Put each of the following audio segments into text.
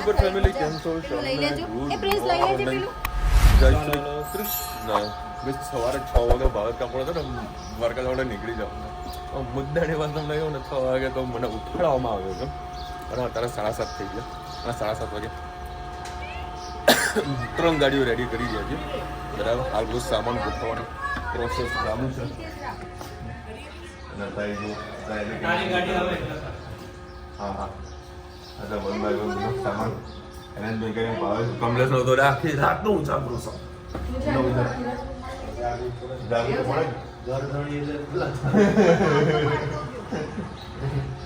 YouTuber family કેમ છો? લઈ લેજો એ પ્રિન્સ લઈ લેજો પેલું જય શ્રી કૃષ્ણ. બસ સવારે 6 વાગે ભારત કાપડો હતો ને દ્વારકા જોડે નીકળી જાવ. મુદ્દાની વાત તમને કહું ને 6 વાગે તો મને ઉઠાડવામાં આવ્યો હતો અને અત્યારે 7:30 થઈ ગયા અને 7:30 વાગે 3 ગાડીઓ રેડી કરી રહ્યા છે. બરાબર, હાલ બધું સામાન ગોઠવવાની પ્રોસેસ ચાલુ છે. અને ભાઈ જો હા અચ્છા બંધ સામાન એને જ મેં કહ્યું ભાવે કમલેશ નો તો આખી રાતનો ઉજાગરો છો જાગી તો પડે ઘર ધણી એટલે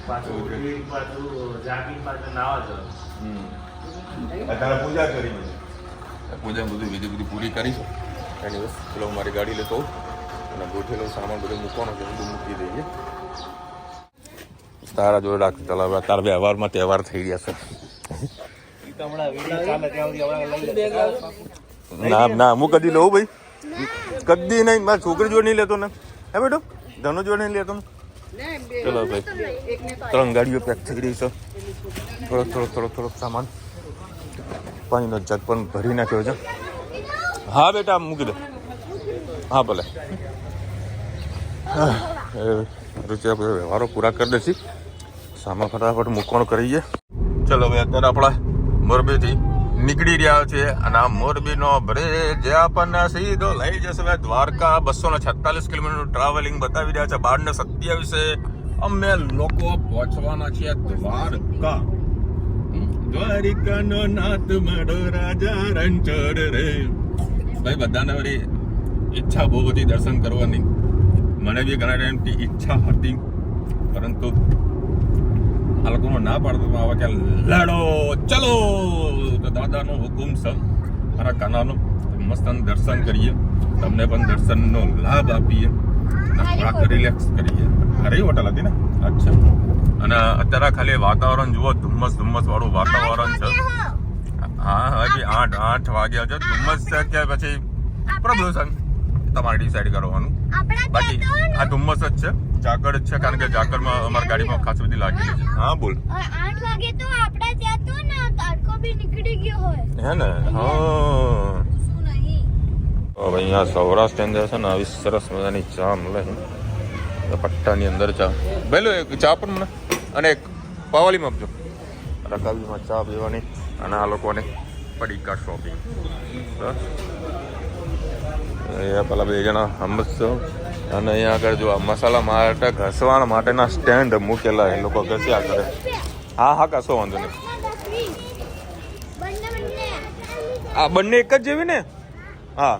પાછું જાગી પાછું નાવા જ અત્યારે પૂજા કરી બધી પૂજા બધું વિધિ બધી પૂરી કરી છે. એની બસ પેલો મારી ગાડી લેતો અને ગોઠેલો સામાન બધું મૂકવાનો છે બધું મૂકી દઈએ. તારા જોડે રાખ ચલાવે તારા વ્યવહારમાં તહેવાર થઈ ગયા છે. ના ના હું કદી લઉં ભાઈ કદી નહીં મારી છોકરી જોડે નહીં લેતો ને હે બેટો ધનુ જોડે નહીં લેતો ને. ચલો ભાઈ 3 ગાડીઓ પેક થઈ રહી છે. થોડોક સામાન પાણીનો જગ પણ ભરી નાખ્યો છે. હા બેટા મૂકી દે. હા ભલે રૂપિયા વ્યવહારો પૂરા કરી દેશી સામાન ફટાફટ મૂકવાનું કરીએ. ચલો ભાઈ અત્યારે આપણા મોરબીથી નીકળી રહ્યા છે અને આ મોરબીનો બ્રિજ આપણને સીધો લઈ જશે હવે દ્વારકા. 246 કિલોમીટરનું ટ્રાવેલિંગ બતાવી રહ્યા છે. 12:27 અમે લોકો પહોંચવાના છીએ દ્વારકા. દ્વારિકાનો નાથ મારો રાજા રણછોડ રે. ભાઈ બધાને વળી ઈચ્છા બહુ બધી દર્શન કરવાની. મને બી ઘણા ટાઈમથી ઈચ્છા હતી પરંતુ આ લોકોનો ના પાડતો આવે કે લડો ચલો તો દાદાનો હુકુમ છે મારા કાનાનો મસ્ત દર્શન કરીએ તમને પણ દર્શનનો લાભ આપીએ થોડાક રિલેક્સ કરીએ. અરે હોટલ હતી ને અચ્છા. અને અત્યારે ખાલી વાતાવરણ જુઓ ધુમ્મસ વાળું વાતાવરણ છે. હા હજી 8 વાગ્યા છે. ધુમ્મસ છે કે પછી પ્રદૂષણ તમારે ડિસાઈડ કરવાનું. બાકી આ ધુમ્મસ જ છે ઝાકળ જ છે કારણ કે ઝાકળમાં અમારી ગાડીમાં ખાસ બધી લાગેલી છે. હા બોલ 8 વાગે તો આપણે ત્યાં તો ને તડકો બી નીકળી ગયો હોય હે ને. હા હવે અહીંયા સૌરાષ્ટ્ર અંદર છે ને આવી સરસ મજાની ચા મળે છે પટ્ટાની અંદર ચા. પહેલું એક ચા પણ મને અને એક પાવાલીમાં આપજો. રકાબીમાં ચા પીવાની અને આ લોકોને પડીકા શોપિંગ. પેલા 2 જણા સમજશો અને અહીંયા આગળ જો મસાલા માટે ઘસવા માટેના સ્ટેન્ડ મૂકેલા એ લોકો ઘસ્યા કરે. હા કશો વાંધો નહીં. આ બંને એક જ જેવી ને. હા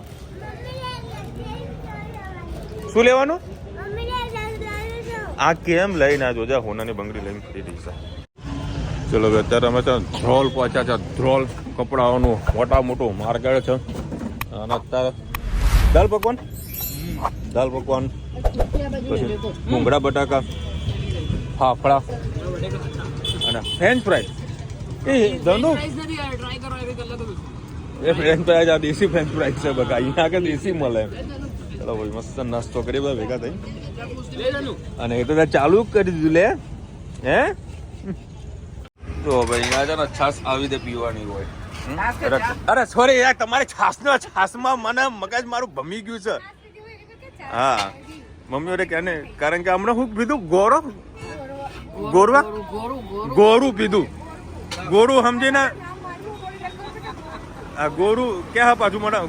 શું લેવાનું આ કેમ લઈને આ જોજા હોનાની બંગડી લઈને ફરી રહી છે. ચલો અત્યારે અમે તો ધ્રોલ પહોંચ્યા છે. ધ્રોલ કપડાઓનું મોટું માર્કેટ છે અને અત્યારે દાલ પકવાન પછી ભૂંગળા બટાકા ફાફડા અને ફ્રેન્ચ ફ્રાઈઝ. એ ધનુ એ ફ્રેન્ચ ફ્રાઈઝ આ દેશી ફ્રેન્ચ ફ્રાઈઝ છે બકા. અહીંયા આગળ દેશી મળે. ચલો ભાઈ મસ્ત નાસ્તો કરી બધા ભેગા થઈ અને એ તો ચાલુ કરી દીધું લે હે. તો ભાઈ અહીંયા છે ને છાસ આવી રીતે પીવાની હોય. અરે સોરી યાર તમારી છાસમાં મને મગજ મારું ભમી ગયું છે. હા મમ્મી ઓરે કે કારણ કે હમણાં હું પીધું ગોરું પીધું. ગોરું સમજી ને ગોરું ક્યાં પાછું મને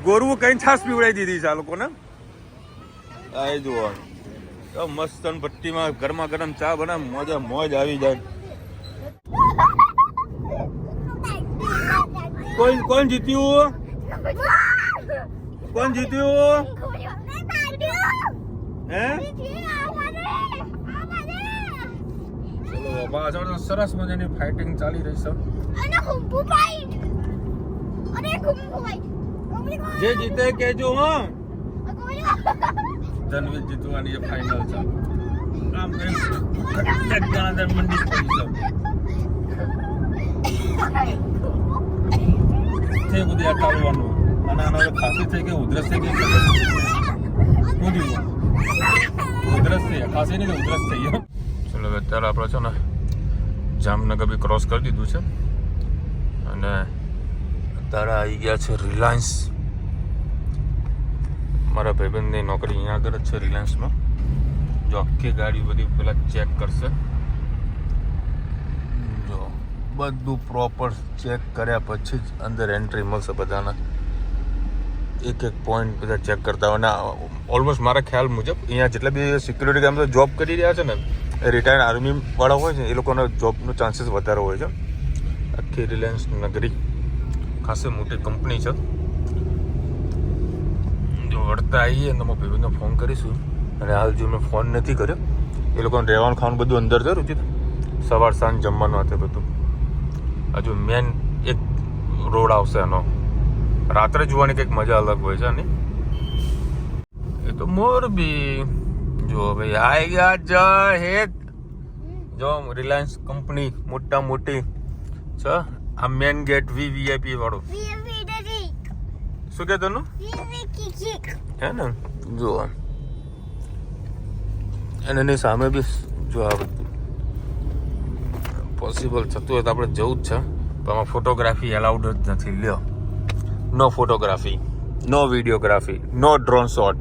ગોરવું કઈ છાસ પીવડાવી દીધી છે આ લોકોને. આ જુઓ તો મસ્ત ભટ્ટીમાં ગરમા ગરમ ચા બનાવે મોજ આવી જાય. કોણ જીત્યું? હે ચલો પાછળ તો સરસ મજાની ફાઇટિંગ ચાલી રહી છે. જે જીતે કેજો હા. ધનવીર જીતવાની એ ફાઇનલ છે. આમ મંડી થઈ બધું ચાલવાનું અને આનો ખાસી થઈ ગઈ ઉધરસ થઈ ગઈ. ઉધરસ થઈ ખાસી નહીં ઉધરસ થઈ ગયો. ચલો અત્યારે આપણે છે ને જામનગર બી ક્રોસ કરી દીધું છે અને અત્યારે આવી ગયા છે રિલાયન્સ. મારા ભાઈબંધની નોકરી અહીંયા આગળ જ છે રિલાયન્સમાં. જો આખી ગાડી બધી પેલા ચેક કરશે. જો બધું પ્રોપર ચેક કર્યા પછી જ અંદર એન્ટ્રી મળશે બધાના. એક એક પોઈન્ટ બધા ચેક કરતા હોય. અને ઓલમોસ્ટ મારા ખ્યાલ મુજબ અહીંયા જેટલા બી સિક્યુરિટી ગાર્ડ જોબ કરી રહ્યા છે ને એ રિટાયર્ડ આર્મી વાળા હોય છે, એ લોકોના જોબનો ચાન્સીસ વધારે હોય છે. આખી રિલાયન્સ નગરી ખાસી મોટી કંપની છે. જો વળતા આવીએ તો મારા ભાઈબંધને ફોન કરીશું. અને હાલ જો મેં ફોન નથી કર્યો, એ લોકોને રહેવાનું ખાવાનું બધું અંદર છે રુચિત. સવાર સાંજ જમવાનું હતું બધું. હજુ મેન એક રોડ આવશે એનો, રાત્રે જોવાની કંઈક મજા અલગ હોય છે ને. એ તો મોરબી જો ભાઈ આવી ગયા જય હેત. જો રિલાયન્સ કંપની મોટા મોટી છે. આ મેન ગેટ વીવીઆઈપી વાળું શું કે તનું હે ને. જો અને એની સામે બી જો આ બધું પોસિબલ થતું હોય તો આપણે જવું જ છે. પણ આમાં ફોટોગ્રાફી એલાઉડ જ નથી. લ્યો, નો ફોટોગ્રાફી, નો વિડીયોગ્રાફી, નો ડ્રોન શોટ.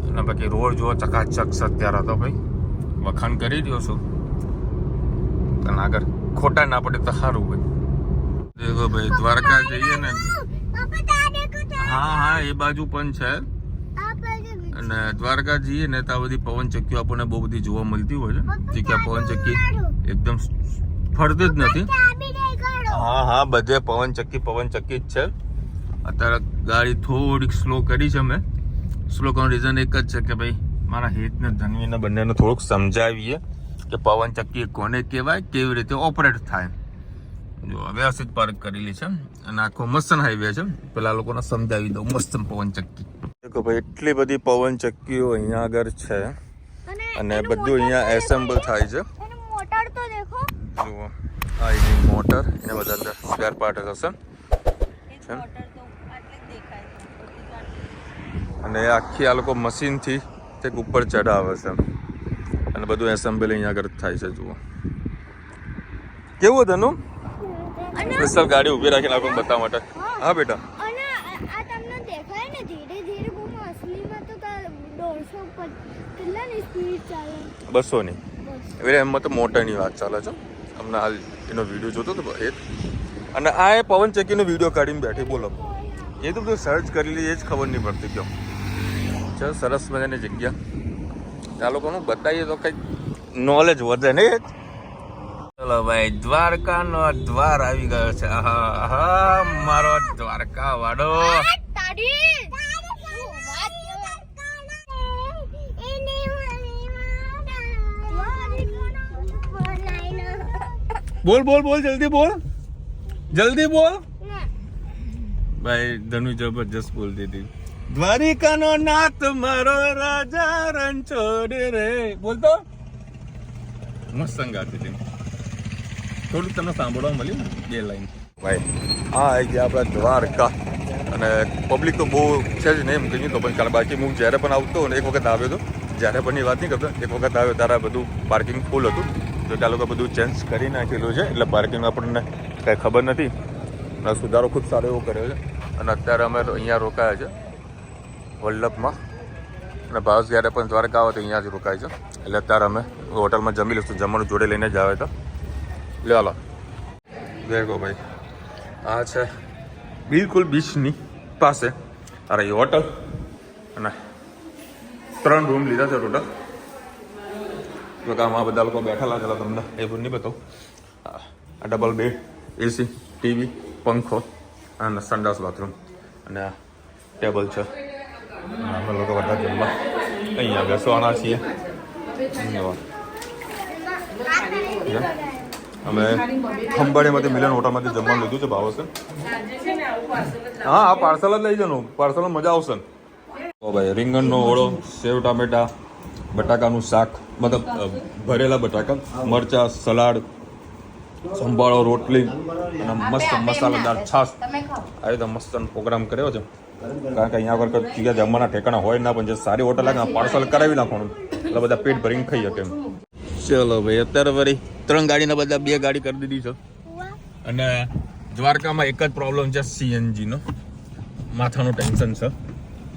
અને બાકી રોડ જુઓ ચકાચક છે અત્યારે તો ભાઈ. વખાણ કરી દો છું અને આગળ ખોટા ના પડે તો સારું હોય. દેખો ભાઈ દ્વારકા જઈએ ને. હા એ બાજુ પણ છે. અને દ્વારકા જઈએ ને તો આ બધી પવન ચક્કીઓ આપણને બહુ બધી જોવા મળતી હોય છે. કે પવન ચક્કી એકદમ ફરતી જ નથી. હા બધે પવન ચક્કી જ છે. અત્યારે ગાડી થોડીક સ્લો કરી છે મેં. સ્લો કરવાનું રીઝન એક જ છે કે ભાઈ મારા હિતને ધનવીને બંનેને થોડુંક સમજાવીએ કે પવન ચક્કી કોને કહેવાય, કેવી રીતે ઓપરેટ થાય. જો વ્યવસ્થિત પાર્ક કરેલી છે અને આખો મસ્તન હાઈવે છે. પેલા લોકોને સમજાવી દઉં મસ્ત પવન ચક્કી. દેખો ભાઈ એટલી બધી પવન ચક્કીઓ અહીંયા આગળ છે અને બધું અહીંયા એસેમ્બલ થાય છે. જુઓ આ એની મોટર, એને બધા અંદર સ્પેર પાર્ટ હશે અને આખી આ લોકો મશીનથી તે ઉપર ચડાવે છે અને બધું એસેમ્બલ અહીંયા આગળ થાય છે. જુઓ કેવું હતું સ્પેશિયલ ગાડી ઊભી રાખીને આપણને બતાવવા માટે. હા બેટા, અને આ તમને દેખાય ને ધીરે ધીરે બહુ અસલીમાં તો 150 કેટલાની સ્પીડ ચાલે? 200 ની. એટલે એમાં તો મોટરની વાત ચાલે છે. અમને હાલ એનો વિડીયો જોતો હતો એ. અને આ એ પવન ચક્કીનો વિડીયો કાઢીને બેઠી. બોલો, એ તો બધું સર્ચ કરી લીધી, એ જ ખબર નહીં પડતી. કેમ છે સરસ મજાની જગ્યા. આ લોકોનું બતાવીએ તો કંઈક નોલેજ વધે ને. ચલો ભાઈ દ્વારકાનો દ્વાર આવી ગયો છે. હા મારો દ્વારકા વાળો. બોલ જલ્દી બોલ ભાઈ. ધનુ જબરજસ્ત બોલતી હતી. દ્વારિકાનો નાથ મારો રાજા રણછોડ રે. બોલતો મસ્ત ગાતી હતી. થોડુંક તમને સાંભળવા મળ્યું ને 2 લાઈન. ભાઈ હા આવી ગયા આપણા દ્વારકા. અને પબ્લિક તો બહુ છે જ નહીં એમ કહ્યું તો પણ. કારણ બાકી હું જ્યારે પણ આવતો ને એક વખત આવ્યો હતો, જ્યારે પણની વાત નહીં કરતો, એક વખત આવ્યો ત્યારે બધું પાર્કિંગ ફૂલ હતું. તો આ લોકો બધું ચેન્જ કરી નાખેલું છે એટલે પાર્કિંગ આપણને કાંઈ ખબર નથી. અને સુધારો ખૂબ સારો એવો કર્યો છે. અને અત્યારે અમે અહીંયા રોકાયા છે વલ્લભમાં. અને ભાવસ જ્યારે પણ દ્વારકા આવે તો અહીંયા જ રોકાય છે. એટલે અત્યારે અમે હોટલમાં જમી લઈશું. જમવાનું જોડે લઈને જ આવે તો લે હાલો. દેખો ભાઈ આ છે બિલકુલ બીચની પાસે અરે એ હોટલ. અને 3 રૂમ લીધા છે ટોટલ. તો આમાં બધા લોકો બેઠેલા છે. તમને એ પણ નહીં બતાવું. આ ડબલ બેડ, એસી, ટીવી, પંખો અને સંડાસ બાથરૂમ અને આ ટેબલ છે. અમે લોકો બધા જમવા અહીંયા બેસવાના છીએ. અમે ખંભાળીમાંથી મિલન હોટલમાંથી જમવાનું લીધું છે. ભાવ છે હા આ પાર્સલ જ લઈ જવાનું. પાર્સલમાં મજા આવશે ને. તો ભાઈ રીંગણનો ઓળો, સેવ ટામેટા, બટાકાનું શાક, મતલબ ભરેલા બટાકા, મરચા, સલાડ, સંભાળો, રોટલી અને મસ્ત મસાલેદાર છાશ. આ રીતે મસ્ત પ્રોગ્રામ કર્યો છે. કારણ કે અહીંયા આગળ બીજા જમવાના ઠેકાણા હોય ના, પણ જે સારી હોટલ લાગે પાર્સલ કરાવી નાખવાનું એટલે બધા પેટ ભરીને ખાઈ શકે એમ. ચલો ભાઈ અત્યારે વળી 3 ગાડીના બદલા 2 ગાડી કરી દીધી છે વાહ. અને દ્વારકામાં એક જ પ્રોબ્લેમ છે સીએનજી નો માથાનું ટેન્શન છે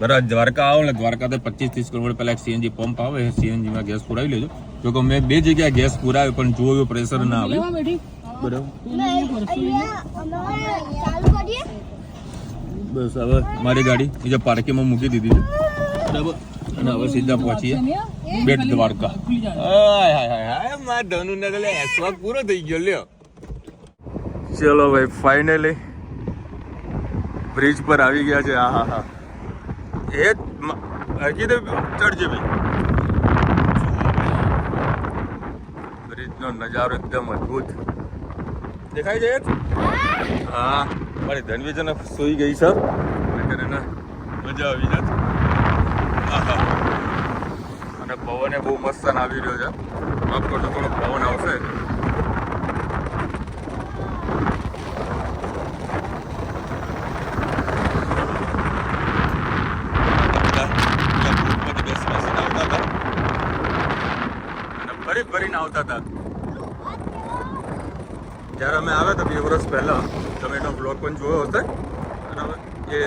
બરાબર દ્વારકા આવો ને દ્વારકા તો 25-30 કિલોમીટર પહેલા એક સીએનજી પંપ આવે સીએનજી માં ગેસ પુરાવી લેજો જો કે મેં 2 જગ્યાએ ગેસ પુરાવ્યો પણ જોયું પ્રેશર ના આવ્યું બરાબર અહીંયા અમારે ચાલુ કરીએ. બસ હવે મારી ગાડી બીજા પાર્કિંગમાં મૂકી દીધી છે બરાબર અને હવે સીધા પહોંચીએ બેટ દ્વારકા હાય હાય હાય મારા ધનુ ને તો એસવાક પૂરો થઈ ગયો લ્યો ચલો ભાઈ ફાઇનલી બ્રિજ પર આવી ગયા છે હા હા એ હજી તો ચડજે ભાઈ બ્રિજનો નજારો એકદમ અદભુત દેખાય છે હા મારી ધનવી છે ને સૂઈ ગઈ છે એને મજા આવી જાત અને પવન બહુ મસ્ત આવી રહ્યો છે માફ કરજો થોડો પવન આવશે ભરીને આવતા હતા જ્યારે અમે આવ્યા હતા 2 વર્ષ પહેલા તમે એનો બ્લોગ પણ જોયો હશે બરાબર એ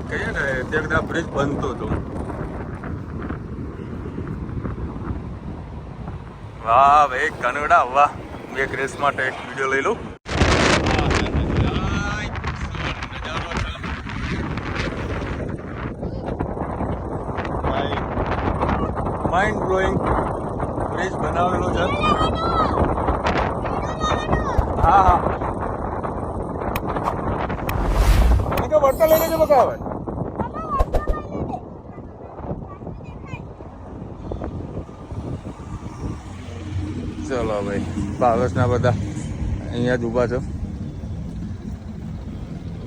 કહીએ ને તે વખતે આ બ્રિજ બનતો હતો વાહ ભાઈ કનડા વાહ એક રેસ માટે એક વિડીયો લઈ લઉં માઇન્ડ બ્લોઈંગ બ્રિજ બનાવેલો છે હા હા મને કે વર્તા લઈ લેજો બકા હવે ચલો ભાઈ ભાવેશના બધા અહીંયા જ ઊભા છે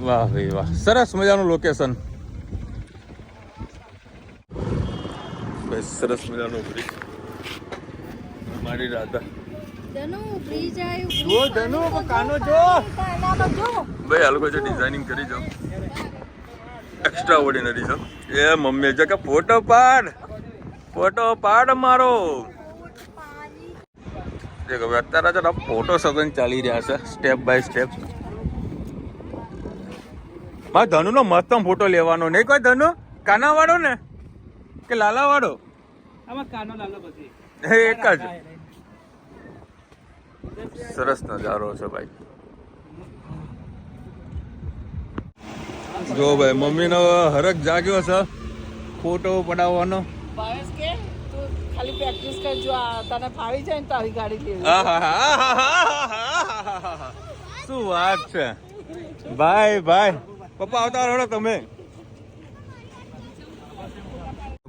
વાહ ભાઈ વાહ સરસ મજાનું લોકેશન સરસ મજાનો બ્રિજ મારી રાધા ધનુ બ્રિજ આવ્યો જો ધનુ કાનો જો કાનામાં જો ભાઈ આ લોકો જે ડિઝાઇનિંગ કરી છે એક્સ્ટ્રા ઓર્ડિનરી છે એ મમ્મી જો કે ફોટો પાડ મારો દેખો હવે અત્યારે છે ને ફોટો સઘન ચાલી રહ્યા છે સ્ટેપ બાય સ્ટેપ મારા ધનુનો મસ્તમ ફોટો લેવાનો નહીં કોઈ ધનુ કાના વાળો ને કે લાલા વાળો આમાં કાનો લાલો પછી એક જ સરસ નજારો છે ભાઈ જો ભાઈ મમ્મીનો હરખ જાગ્યો છે ફોટો પડાવવાનો ભાવેશ કે તું ખાલી પ્રેક્ટિસ કરજો આ તને ફાવી જાય ને તારી ગાડી લેવી શું વાત છે ભાઈ ભાઈ પપ્પા આવતા રહો તમે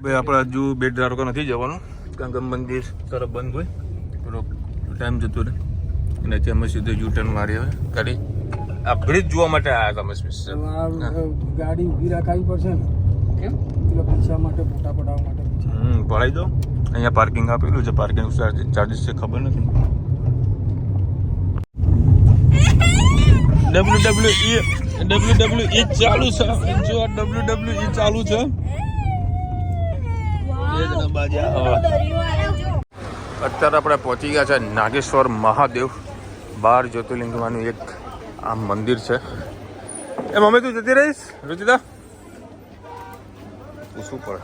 ભાઈ આપણે હજુ બેટ દ્વારકા નથી જવાનું કારણ કે મંદિર તરફ બંધ હોય થોડો ટાઈમ જતો રહે અને ત્યાં અમે સીધો યુટર્ન મારી હવે ગાડી આ બ્રિજ જોવા માટે આવ્યા હતા અમે ગાડી ઊભી રાખાવી પડશે ને કેમ પેલા પૈસા માટે ફોટા પડાવવા માટે પડાવી દો અહીંયા પાર્કિંગ આપેલું છે પાર્કિંગ ચાર્જીસ છે ખબર નથી WWE ચાલુ છે જો WWE ચાલુ છે અત્યારે આપણે પહોંચી ગયા છે નાગેશ્વર મહાદેવ 12 જ્યોતિર્લિંગમાંનું એક આ મંદિર છે એ મમ્મી તું જતી રહીશ રુચિતા પૂછવું પડે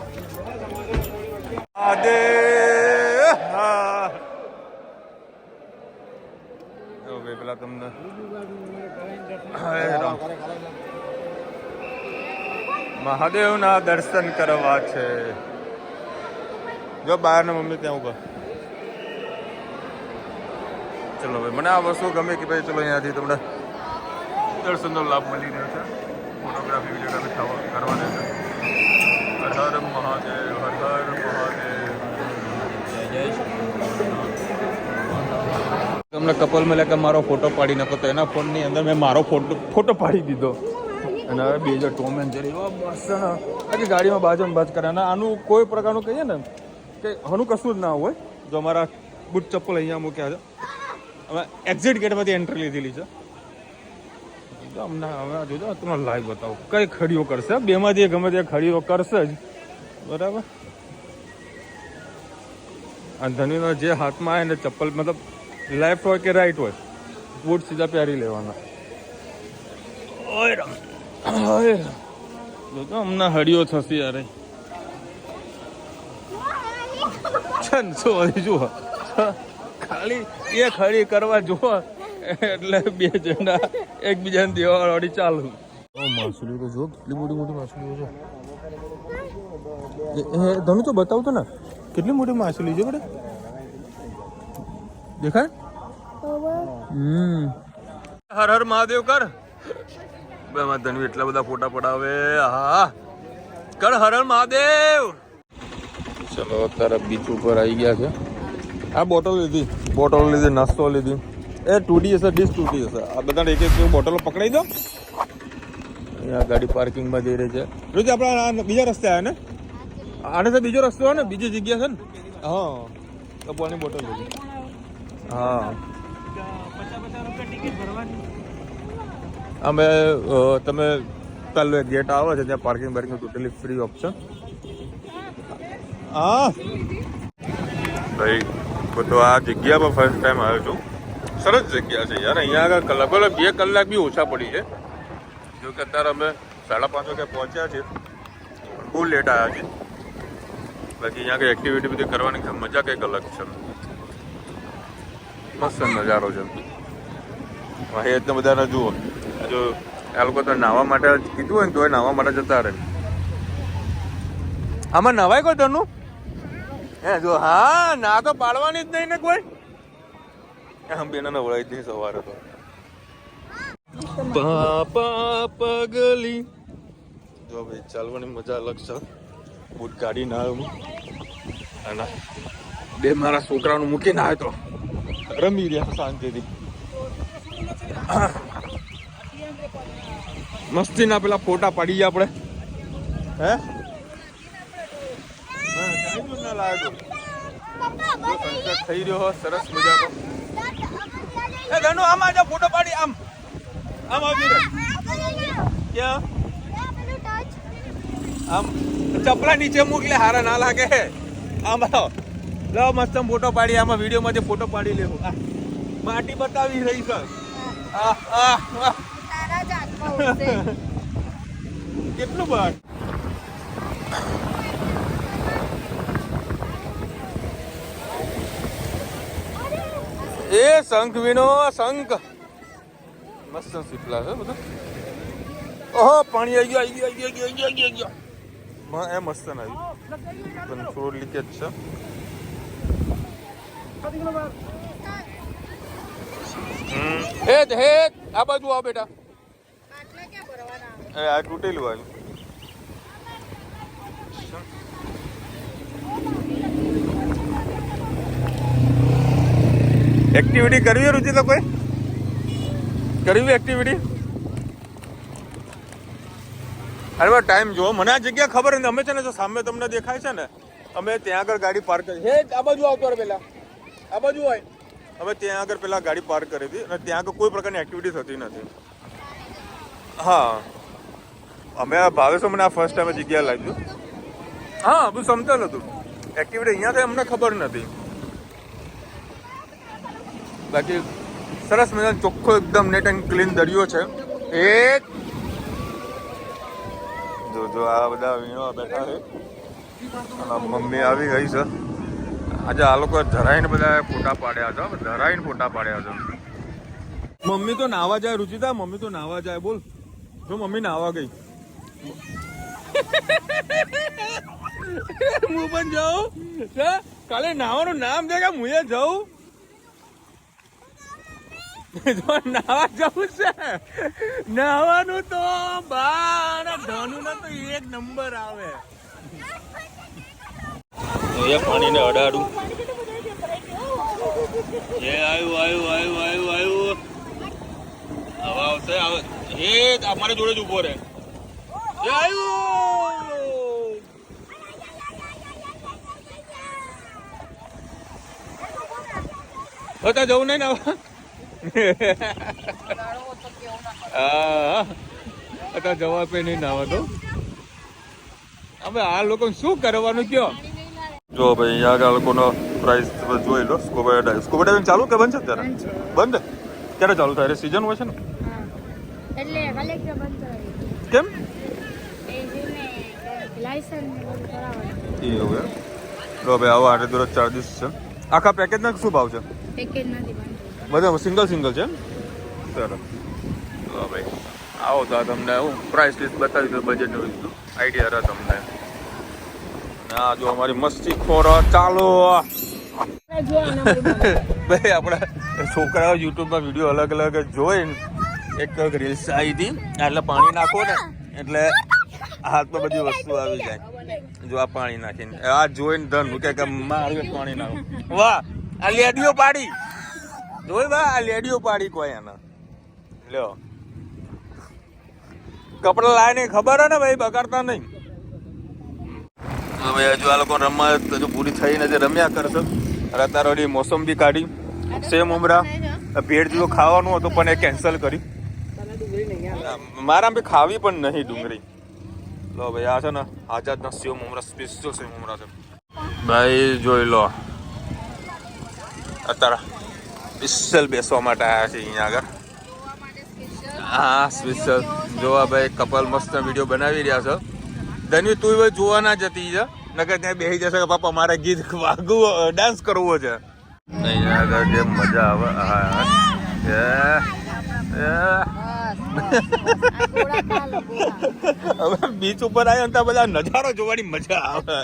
પેલા તમને મહાદેવના દર્શન કરવા છે જો બહાર ને મમ્મી ત્યાં ઉભા ચલો ભાઈ મને આ વસ્તુ ગમે કે ભાઈ ચલો અહીંયાથી તમને દર્શનનો લાભ મળી રહ્યો છે ફોટોગ્રાફી વિડીયોગ્રાફી કરવાના છે હર હર મહાદેવ હર હર મહાદેવ તમને કપલ મળ્યા કે મારો ફોટો પાડી નાખો તો એના ફોનની અંદર મેં મારો ફોટો પાડી દીધો અને હવે 2 ટોમ એન્ડ જેરી બસ આખી ગાડીમાં બાજુમાં બાજ કરે અને આનું કોઈ પ્રકારનું કહીએ ને કે આનું કશું જ ના હોય જો અમારા બૂટ ચપ્પલ અહીંયા મૂક્યા છે અમે એક્ઝિટ ગેટમાંથી એન્ટ્રી લીધેલી છે અમને હવે જોજો તમને લાઈવ બતાવો કઈ ખડીઓ કરશે બેમાંથી ગમે તે ખડીઓ કરશે જ બરાબર અને ધનુનો જે હાથમાં આવે ને ચપ્પલ મતલબ લેફ્ટ હોય કે રાઈટ હોય બૂટ સીધા પહેરી લેવાના. ઓય રામ ઓય રામ જો હમણાં હડિયો થશે યાર છન શું જુઓ ખાલી એ ખડી કરવા જુઓ એટલે બે જણા એકબીજાને દેવા વાળી ચાલુ. માછલીઓ તો જો કેટલી મોટી મોટી માછલીઓ છે. ધનુ તો બતાવતો ને કેટલી મોટી માછલી છે બેટા દેખાય. હર હર મહાદેવ કર ધનુ એટલા બધા ફોટા પડાવે. હા કર હર હર મહાદેવ. ચલો અત્યારે બીચ ઉપર આવી ગયા છે. આ બોટલ લીધી નાસ્તો લીધી. એ તૂટી હશે ડીશ તૂટી હશે. આ બધા એક એક બોટલો પકડાઈ દો. અહીંયા ગાડી પાર્કિંગમાં જઈ રહી છે. રોજ આપણે બીજા રસ્તે આવ્યા ને આને તો બીજો રસ્તો હોય ને બીજી જગ્યા છે ને. હા તો પાણી બોટલ લીધી. હા અમે તમે પહેલો એક ગેટ આવે છે ત્યાં પાર્કિંગ ટોટલી ફ્રી ઓપ્શન. હા ભાઈ તો આ જગ્યા પર ફર્સ્ટ ટાઈમ આવ્યો છું. સરસ જગ્યા છે યાર. અહીંયા આગળ લગભગ 2 કલાક બી ઓછા પડી છે. જો કે અત્યારે અમે 5:30 વાગે પહોંચ્યા છીએ. બહુ લેટ આવ્યા છીએ. બાકી અહીંયા કંઈ એક્ટિવિટી બધી કરવાની મજા કંઈક અલગ છે. મસ્ત નજારો છે. એટલા બધાને જુઓ જો આ લોકો તો નાહવા માટે કીધું હોય ને તો નાહવા માટે જતા રહે. આમાં નવાય કોઈ તનું હે જો. હા ના તો પાડવાની જ નહીં ને કોઈ. આમ બેના નવડાવી જ નહીં સવારે તો. પાપા પગલી જો ભાઈ ચાલવાની મજા અલગ છે. બૂટ કાઢી ના અને બે મારા છોકરાનું મૂકીને આવ્યો તો રમી રહ્યા શાંતિથી. મસ્તી ના પેલા ફોટા પાડી ગયા આપણે. હે ના લાગ્યો થઈ રહ્યો સરસ મજાનો. એ ધનુ આમ આજા ફોટો પાડી આમ આમ આવી રે. ક્યાં આમ ચપલા નીચે મૂકલે હારા ના લાગે. આમ બતાવો લો મસ્ત ફોટો પાડી. આમાં વિડીયોમાં જે ફોટો પાડી લેવો. માટી બતાવી રહી છે. કેટલું બાર એ શંખ વિનો શંખ મસ્ત શીપલા છે બધા. ઓહો પાણી આવી ગયો. એ મસ્ત ના આવ્યું. થોડું લીકેજ છે. હે આ બાજુ આવ બેટા. આ તૂટેલું આવ્યું. એક્ટિવિટી કરવી રુચિ તો કોઈ કરવી એક્ટિવિટી. અરે ટાઈમ જો મને આ જગ્યા ખબર નથી. અમે છે ને જો સામે તમને દેખાય છે ને અમે ત્યાં આગળ ગાડી પાર્ક કરી. હે આ બાજુ આવતો રે પેલા આ બાજુ હોય. અમે ત્યાં આગળ પેલા ગાડી પાર્ક કરી હતી અને ત્યાં આગળ કોઈ પ્રકારની એક્ટિવિટી થતી નથી. હા અમે આ ભાવેશો મને આ ફર્સ્ટ ટાઈમ જગ્યા લાગ્યું. હા બધું સમતલ હતું. એક્ટિવિટી અહીંયા થાય અમને ખબર નથી. બાકી સરસ મજાનો ચોખ્ખો એકદમ નેટ એન્ડ ક્લીન દરિયો છે. એક જો આ બધા વીણો બેઠા છે અને મમ્મી આવી ગઈ છે. આજે આ લોકો ધરાઈને બધા ફોટા પાડ્યા છે. ધરાઈને ફોટા પાડ્યા છે. મમ્મી તો નાવા જાય રુચિતા. મમ્મી તો નાવા જાય બોલ. જો મમ્મી નાવા ગઈ. હું પણ જાઉં કાલે નાવાનું નામ છે કે હું જાઉં. નાવા જવું છે. નાવાનું તો બાર ધનુ ને તો એક નંબર આવે. પાણી ને અડાડું. એ આવ્યું. હવે આવશે આવે. એ અમારી જોડે જ ઉભો રે. એ આવ્યું જવું નહીં નાવા. હા જવા પે નહીં નાવા તો. હવે આ લોકો શું કરવાનું કયો. જો ભાઈ અહીંયા આગળ લોકોનો પ્રાઇસ જોઈ લો. સ્કૂબા ડાઇવિંગ ચાલુ કે બંધ છે અત્યારે? બંધ. ક્યારે ચાલુ થાય? સિઝન હોય છે ને? એટલે કલેક્ટર બંધ કરાવી કેમ એ જેને લાયસન્સ ને બધું કરાવવાનું એવું એમ? તો ભાઈ આવો 8 ચાર્જીસ છે. આખા પેકેજના શું ભાવ છે? પેકેજ નથી બંધ બધા સિંગલ છે એમ? સરસ. તો ભાઈ આવો તો આ તમને હું પ્રાઇસ લિસ્ટ બતાવી દઉં, બજેટનું આઈડિયા રહે તમને. હા જો અમારી મસ્તી ખોર ચાલો. ભાઈ આપણા છોકરાઓ યુટ્યુબમાં વિડીયો અલગ અલગ જોઈને એક રીલ્સ આવી હતી, એટલે પાણી નાખો ને એટલે હાથમાં બધી વસ્તુ આવી જાય. જો આ પાણી નાખીને આ જોઈને ધન કે મારું પાણી નાખો. વાહ આ લેડીઓ પાડી જોઈ. વાહ આ લેડીઓ પાડી કોઈ આના લ્યો. કપડા લાય ને ખબર હે ને ભાઈ, બગાડતા નહીં. હવે હજુ આ લોકો રમત હજુ પૂરી થઈ નથી, રમ્યા કરશે. અત્યારે મોસંબી કાઢી, સેવ મમરા, ભેળ જેવું ખાવાનું હતું પણ એ કેન્સલ કરી. મારા બી ખાવી પણ નહીં ડુંગળી. લો ભાઈ આ છે ને આઝાદના સેવ મમરા, સ્પેશિયલ સેવ મમરા છે ભાઈ. જોઈ લો અત્યારે સ્પેશિયલ બેસવા માટે આવ્યા છે અહીંયા આગળ. હા સ્પેશિયલ જોવા ભાઈ કપલ મસ્ત વિડીયો બનાવી રહ્યા છે. ધન્વી તું હવે જોવા ના જતી છે, નકર ત્યાં બેસી જશે કે પાપા મારે ગીત વાગવું, ડાન્સ કરવો છે. અહીંયા આગળ જે મજા આવે. હવે બીચ ઉપર આવ્યો ને બધા નજારો જોવાની મજા આવે.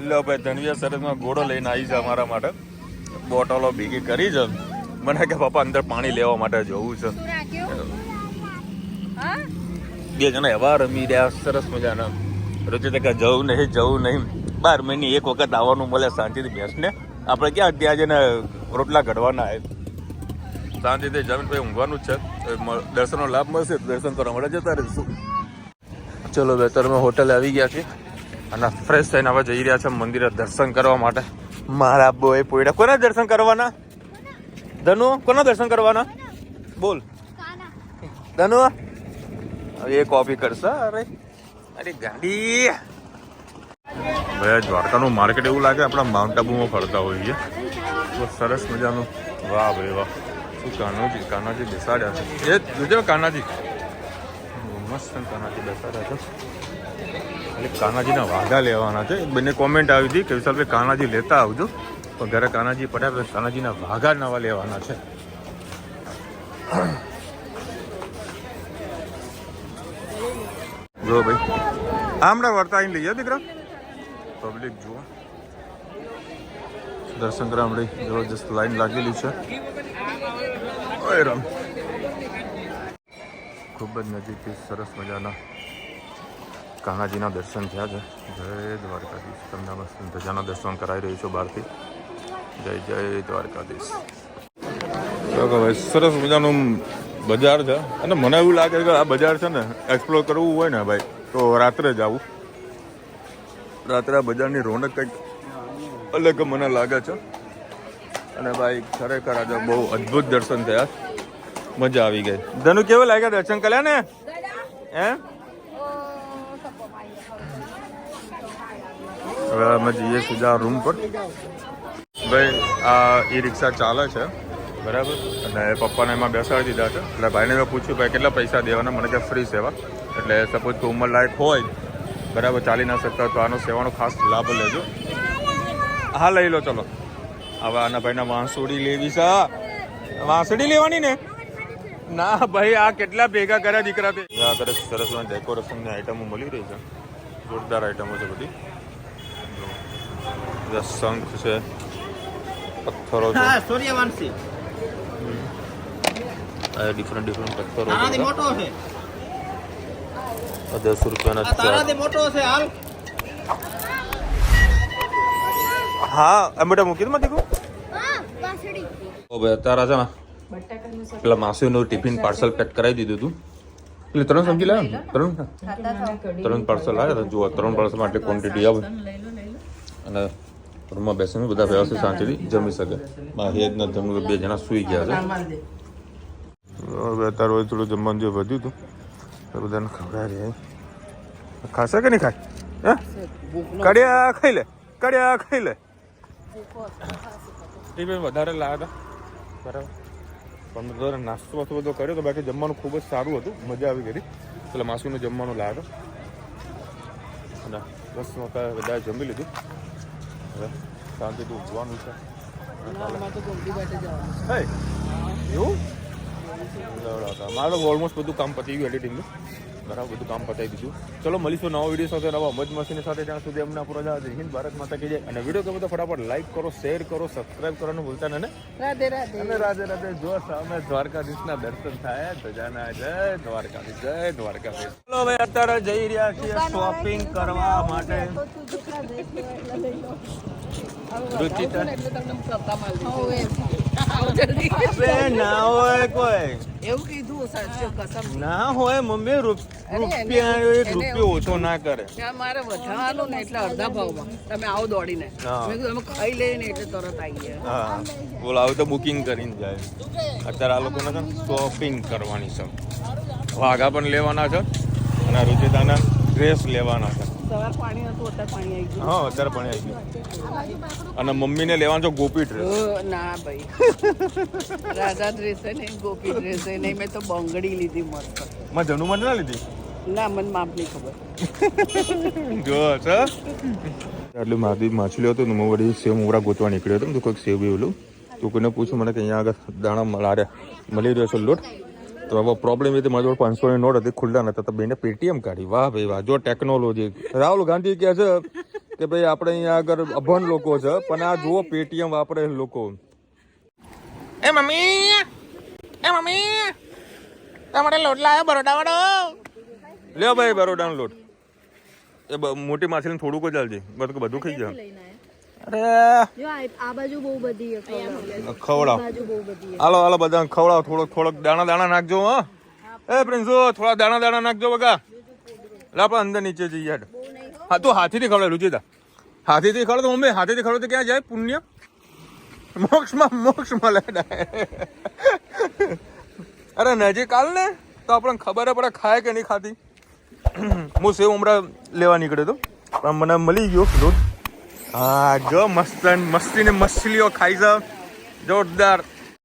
લો ભાઈ ધનવીએ સરસમાં ઘોડો લઈને આવી છે અમારા માટે. બોટલો ભેગી કરી છે. મને કે પપ્પા અંદર પાણી લેવા માટે જવું છે. બે જણા એવા રમી રહ્યા સરસ મજાના. રોજે કે જવું નહીં 12 મહિને એક વખત આવવાનું મળે શાંતિથી બેસને. આપણે ક્યાં ત્યાં જઈને રોટલા ઘડવાના આવે. શાંતિથી જમીન પછી ઊંઘવાનું જ છે. દર્શનનો લાભ મળશે દર્શન કરવા માટે જતા રહીશું. ચલો બેતર અમે હોટલે આવી ગયા છીએ અને ફ્રેશ થઈને હવે જઈ રહ્યા છે મંદિરે દર્શન કરવા માટે. મારા બોય પોયડા કોના દર્શન કરવાના? ધનુ કોના દર્શન કરવાના? બોલ ધનુ. એ કોપી કરશે. અરે અરે ગાડી ભાઈ દ્વારકાનું માર્કેટ એવું લાગે આપણા માઉન્ટ આબુમાં ફરતા હોઈએ. બહુ સરસ મજાનું. વાહ ભાઈ વાહ. શું કાનાજી બેસાડ્યા છે. એ જોજો કાનાજી મસ્ત કાનાજી બેસાડ્યા છે. એટલે કાનાજીના વાઘા લેવાના છે. બંને કોમેન્ટ આવી હતી કે વિશાલભાઈ કાનાજી લેતા આવજો, પણ ઘરે કાનાજી પડ્યા તો કાનાજીના વાઘા નવા લેવાના છે. જો ભાઈ હમણાં વર્તાઈને લઈએ દીકરા. પબ્લિક જુઓ દર્શન કરવા મળી જબરજસ્ત લાઈન લાગેલી છે. ખૂબ જ નજીકથી સરસ મજાના કાનાજીના દર્શન થયા છે. જય દ્વારકાધીશ. તમને મસ્ત ધજાના દર્શન કરાવી રહી છું બહારથી. જય જય દ્વારકાધીશ. ભાઈ સરસ મજાનું બજાર છે અને મને એવું લાગે કે આ બજાર છે ને એક્સપ્લોર કરવું હોય ને ભાઈ તો રાત્રે જ આવું. રાત્રે આ બજારની રોનક કંઈક અલગ મને લાગે છે. અને ભાઈ ખરેખર આજે બહુ અદ્ભુત દર્શન થયા, મજા આવી ગઈ. ધનુ કેવું લાગ્યા દર્શન કર્યા ને? હે હવે અમે જઈએ સીધા રૂમ પર. ભાઈ આ ઈ રિક્ષા ચાલે છે બરાબર, અને પપ્પાને એમાં બેસાડી દીધા છે. એટલે ભાઈને મેં પૂછ્યું ભાઈ કેટલા પૈસા દેવાના, મને કે ફ્રી સેવા. એટલે સપોઝ કે ઉંમર લાયક હોય બરાબર, ચાલી ના શકતા તો આનો સેવાનો ખાસ લાભ લેજો. હા લઈ લો ચલો. હવે આના ભાઈના વાંસળી લેવી છે. વાંસળી લેવાની ને? ના ભાઈ આ કેટલા ભેગા કર્યા દીકરા. તે આગળ સરસ ડેકોરેશનની આઈટમો મળી રહી છે. જોરદાર આઈટમો છે બધી. શંખ છે, પથ્થરો છે, સૂર્યવંશી ડિફરન્ટ પથ્થરો તારાથી મોટો છે. 10 રૂપિયાના તારાથી મોટો છે હાલ. હા એમ બેટા મૂકી દો દીકરો. હા પાસડી ઓ ભાઈ તારા છે ને પેલા માસીનું ટિફિન પાર્સલ પેક કરાવી દીધું હતું. એટલે 3 સમજી લાવ્યા ને? 3 પાર્સલ આવ્યા. જુઓ 3 પાર્સલ માટે ક્વોન્ટિટી આવે અને રૂમમાં બેસીને બધા વ્યવસ્થિત શાંતિથી જમી શકે. મારી એક ધનુ 2 જણા સૂઈ ગયા છે. હવે અત્યારે હોય થોડું જમવાનું જે વધ્યું હતું એ બધાને ખવડાવી રહ્યા. ખાશે કે નહીં ખાય? હે કડિયા ખાઈ લે. એ બી વધારે લાવ્યા હતા બરાબર, પણ વધારે નાસ્તો વાસ્તો બધો કર્યો તો બાકી જમવાનું ખૂબ જ સારું હતું, મજા આવી ગઈ. એટલે માસુનું જમવાનું લાવ્યા હતા અને બસ બધા જમી લીધું. હવે શાંતિથી ઊંઘવાનું છે. એવું મારું ઓલમોસ્ટ બધું કામ પતી ગયું એડિટિંગનું, બરાબર બધું કામ પતાવી દીધું. ચલો મળીશું નવા વિડીયો સાથે, નવા મજ મસ્તીની સાથે. ત્યાં સુધી અમને પૂરા જય હિન્દ, ભારત માતા કી જય. અને વિડીયો ગમે તો ફટાફટ લાઈક કરો, શેર કરો, સબસ્ક્રાઇબ કરવાનું ભૂલતા નહીં. રાધે રાધે. અને રાધે રાધે. જો સામે દ્વારકાધીશના દર્શન થાય તો જાના જય દ્વારકાધીશ, જય દ્વારકાધીશ. ચલો ભાઈ અત્યારે જઈ રહ્યા છીએ શોપિંગ કરવા માટે. રુચિતા ના હોય કોઈ એવું કીધું સાચું કસમ ના હોય મમ્મી, રૂપિયા 1 રૂપિયો ઓછો ના કરે. ત્યાં મારે વધારવાનું ને એટલે અડધા ભાવમાં તમે આવો દોડીને. હા. મેં કીધું અમે ખાઈ લઈએ ને એટલે તરત આવીએ. હા બોલ, આવે તો બુકિંગ કરીને જાય. અત્યારે આ લોકોને છે ને શોપિંગ કરવાની છે, વાઘા પણ લેવાના છે અને રુચિતાના ડ્રેસ લેવાના છે. સવાર પાણી હતું, અત્યારે પાણી આવી ગયું. હા અત્યારે પણ આવી ગયું. અને મમ્મીને લેવાનો છે ગોપી ડ્રેસ. ના ભાઈ, રાધા ડ્રેસ છે ને ગોપી ડ્રેસ છે નહીં. મેં તો બંગડી લીધી મસ્ત. માં જનુમાં ના લીધી ના મને માપ નહીં ખબર. જો છે એટલે મારી માછલીઓ હતો ને હું વળી સેવ મોગરા ગોતવા નીકળ્યો હતો. તો કોઈક સેવ બેવું તું કોઈને પૂછું મને કે અહીંયા આગળ દાણા મળી રહ્યો છે લોટ. તો હવે પ્રોબ્લેમ એ મારી જોડે 500ની નોટ હતી, ખુલ્લા નતા તો બેને પેટીએમ કાઢી. વાહ ભાઈ વાહ, જો ટેકનોલોજી. રાહુલ ગાંધી કહે છે કે ભાઈ આપણે અહીંયા આગળ અભણ લોકો છે, પણ આ જુઓ પેટીએમ વાપરે લોકો. એ મમ્મી તમારે લોટ લાવ્યો બરોડા વાળો? લ્યો ભાઈ બરોડાનો લોટ. એ મોટી માછલી થોડુંક જ આલજે, બધું ખાઈ જાય. અરે જો આ બાજુ બહુ બધી છે, ખવડાવ. બાજુ બહુ બધી છે. હાલો હાલો બધા ખવડાવ. થોડોક દાણા નાખજો. હા એ પ્રિન્સો થોડા દાણા નાખજો બગા. એટલે આપણે અંદર નીચે જઈએ. હા તો હાથીથી ખવડાવ રુચિતા, હાથીથી ખવડાવ. તો મમ્મી હાથીથી ખવડાવ તો ક્યાં જાય પુણ્ય? મોક્ષ મળે. અરે નજીક આલ ને તો આપણને ખબર પડે ખાય કે નહીં ખાતી. હું સેવ ઉમરા લેવા નીકળ્યો હતો પણ મને મળી ગયો લોટ. હા જો મસ્તી ને મછલીઓ ખાઈ છે જોરદાર.